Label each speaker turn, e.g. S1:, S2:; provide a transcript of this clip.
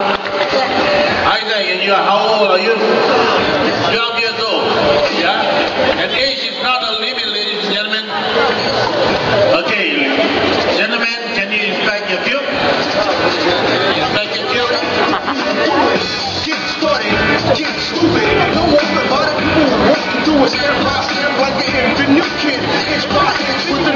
S1: Isaac, and you are, how old are you? 12 years old. Yeah? And age is not a limit, ladies and gentlemen. Okay, gentlemen, can you inspect your cube? Inspect your cube.
S2: Get started, get stupid. No more about it. What to do is step by step like an infant new kid. Inch by inch with the